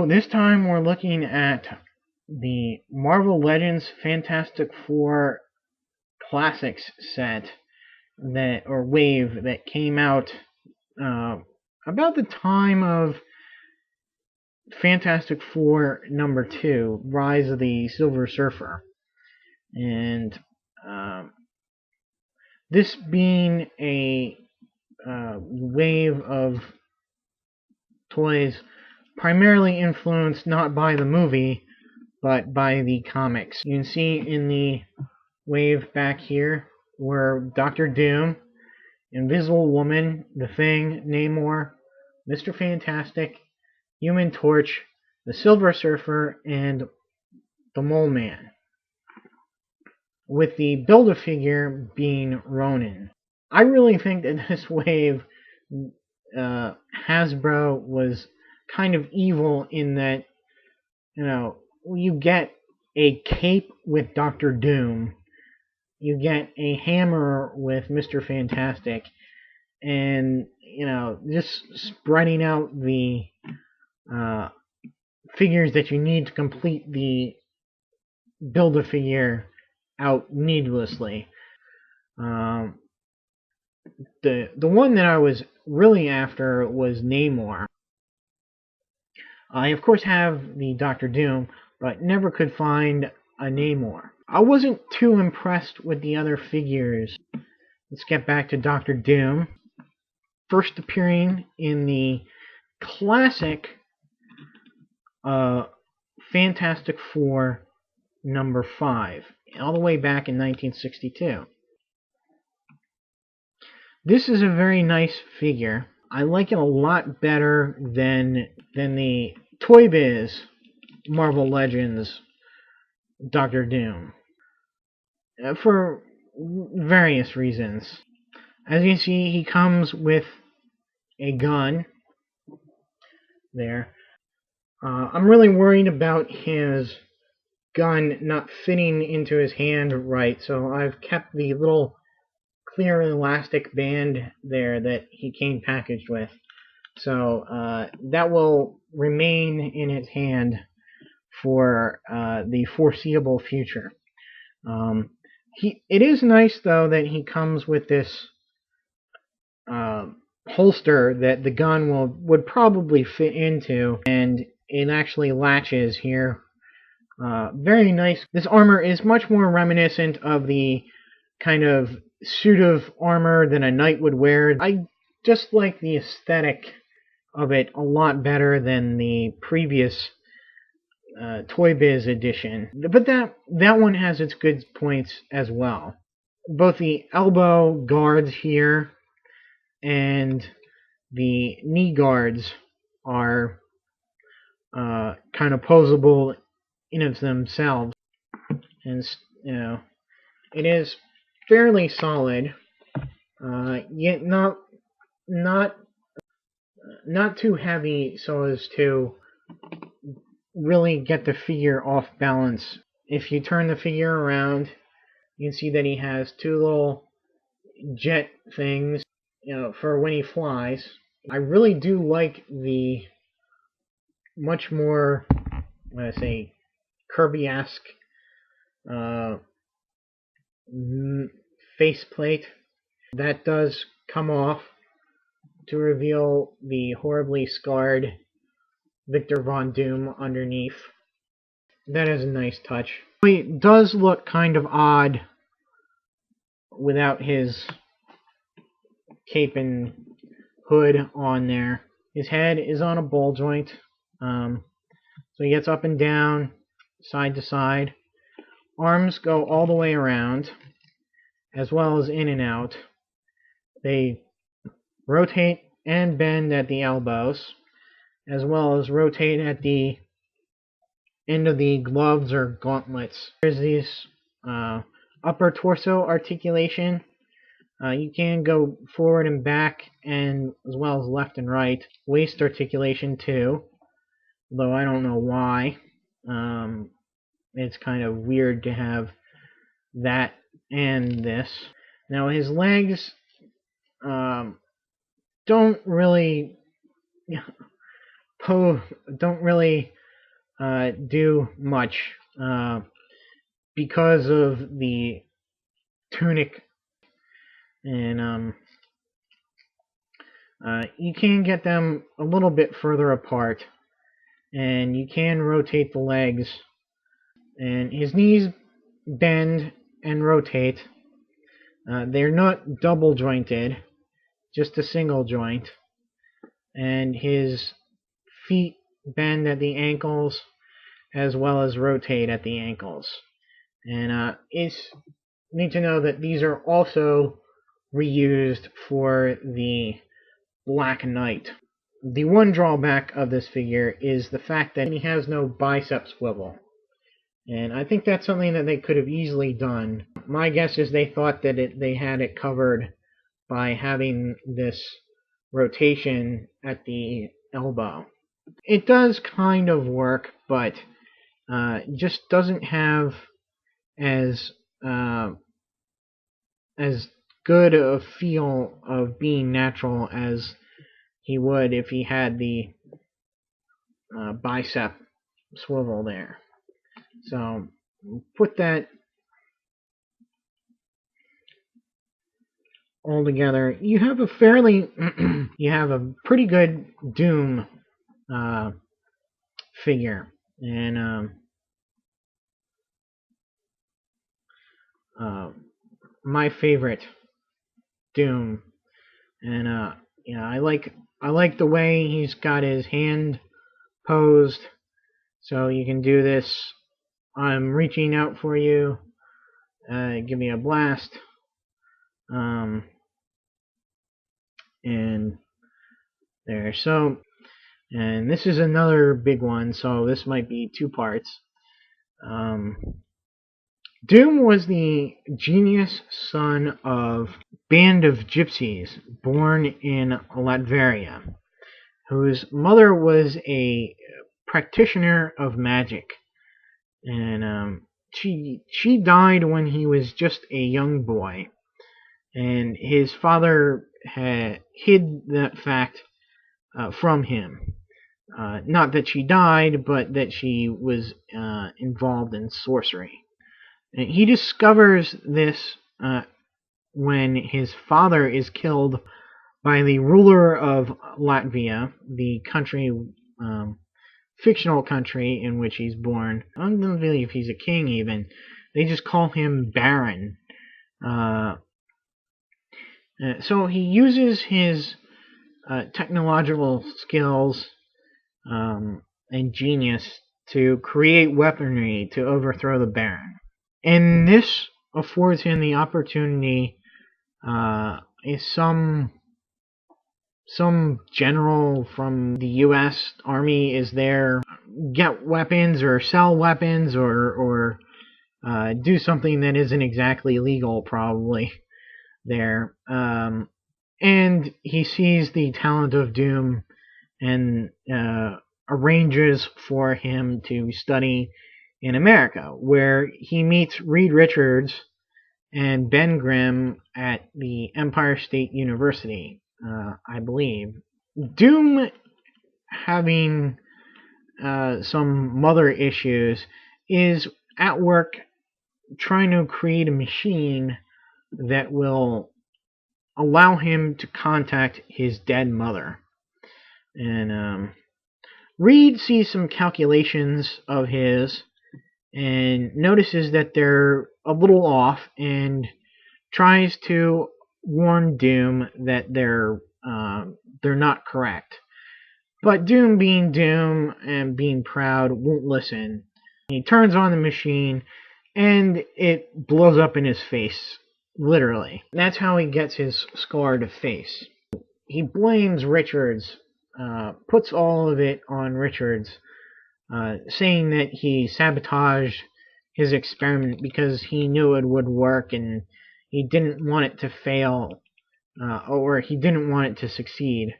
So this time we're looking at the Marvel Legends Fantastic Four Classics set or wave that came out about the time of Fantastic Four number 2, Rise of the Silver Surfer. And this being a wave of toys primarily influenced not by the movie, but by the comics. You can see in the wave back here were Doctor Doom, Invisible Woman, The Thing, Namor, Mr. Fantastic, Human Torch, the Silver Surfer, and the Mole Man, with the Build-A-Figure being Ronin. I really think that this wave, Hasbro was kind of evil in that, you get a cape with Doctor Doom, you get a hammer with Mr. Fantastic, and, just spreading out the figures that you need to complete the Build-A-Figure out needlessly. The one that I was really after was Namor. I, of course, have the Doctor Doom, but never could find a Namor. I wasn't too impressed with the other figures. Let's get back to Doctor Doom. First appearing in the classic Fantastic Four number 5, all the way back in 1962. This is a very nice figure. I like it a lot better than the Toy Biz Marvel Legends Doctor Doom, for various reasons. As you see, he comes with a gun there. I'm really worried about his gun not fitting into his hand right, so I've kept the little clear elastic band there that he came packaged with. So that will remain in his hand for the foreseeable future. It is nice, though, that he comes with this holster that the gun would probably fit into, and it actually latches here. Very nice. This armor is much more reminiscent of the kind of suit of armor than a knight would wear. I just like the aesthetic of it a lot better than the previous Toy Biz edition. But that one has its good points as well. Both the elbow guards here and the knee guards are kind of posable in of themselves, and it is fairly solid, yet not too heavy so as to really get the figure off balance. If you turn the figure around, you can see that he has two little jet things, for when he flies. I really do like the much more, Kirby-esque faceplate. That does come off to reveal the horribly scarred Victor Von Doom underneath. That is a nice touch. It does look kind of odd without his cape and hood on there. His head is on a ball joint, so he gets up and down, side to side. Arms go all the way around, as well as in and out. They rotate and bend at the elbows, as well as rotate at the end of the gloves or gauntlets. There's this upper torso articulation. You can go forward and back, and as well as left and right. Waist articulation too, though I don't know why. It's kind of weird to have that and this. Now his legs don't really don't really do much because of the tunic, and you can get them a little bit further apart, and you can rotate the legs, and his knees bend and rotate. They're not double jointed, just a single joint, and his feet bend at the ankles as well as rotate at the ankles. And it's need to know that these are also reused for the Black Knight. The one drawback of this figure is the fact that he has no bicep swivel. And I think that's something that they could have easily done. My guess is they thought that they had it covered by having this rotation at the elbow. It does kind of work, but just doesn't have as good a feel of being natural as he would if he had the bicep swivel there. So put that all together. You have a pretty good Doom figure, and my favorite Doom, and I like the way he's got his hand posed, so you can do this. I'm reaching out for you. Give me a blast. And there. So, and this is another big one. So this might be two parts. Doom was the genius son of a band of gypsies born in Latveria, whose mother was a practitioner of magic, and she died when he was just a young boy, and his father had hid that fact from him. Not that she died, but that she was involved in sorcery. And he discovers this when his father is killed by the ruler of Latvia, the country, fictional country in which he's born. I don't believe he's a king even. They just call him Baron. So he uses his technological skills and genius to create weaponry to overthrow the Baron. And this affords him the opportunity, if some general from the U.S. Army is there, get weapons or sell weapons or do something that isn't exactly legal, probably, there. And he sees the talent of Doom and arranges for him to study in America, where he meets Reed Richards and Ben Grimm at the Empire State University, I believe. Doom, having some mother issues, is at work trying to create a machine that will allow him to contact his dead mother. And Reed sees some calculations of his and notices that they're a little off, and tries to warn Doom that they're not correct. But Doom, being Doom and being proud, won't listen. He turns on the machine, and it blows up in his face, literally. That's how he gets his scarred face. He blames Richards, puts all of it on Richards, saying that he sabotaged his experiment because he knew it would work and he didn't want it to fail, or he didn't want it to succeed.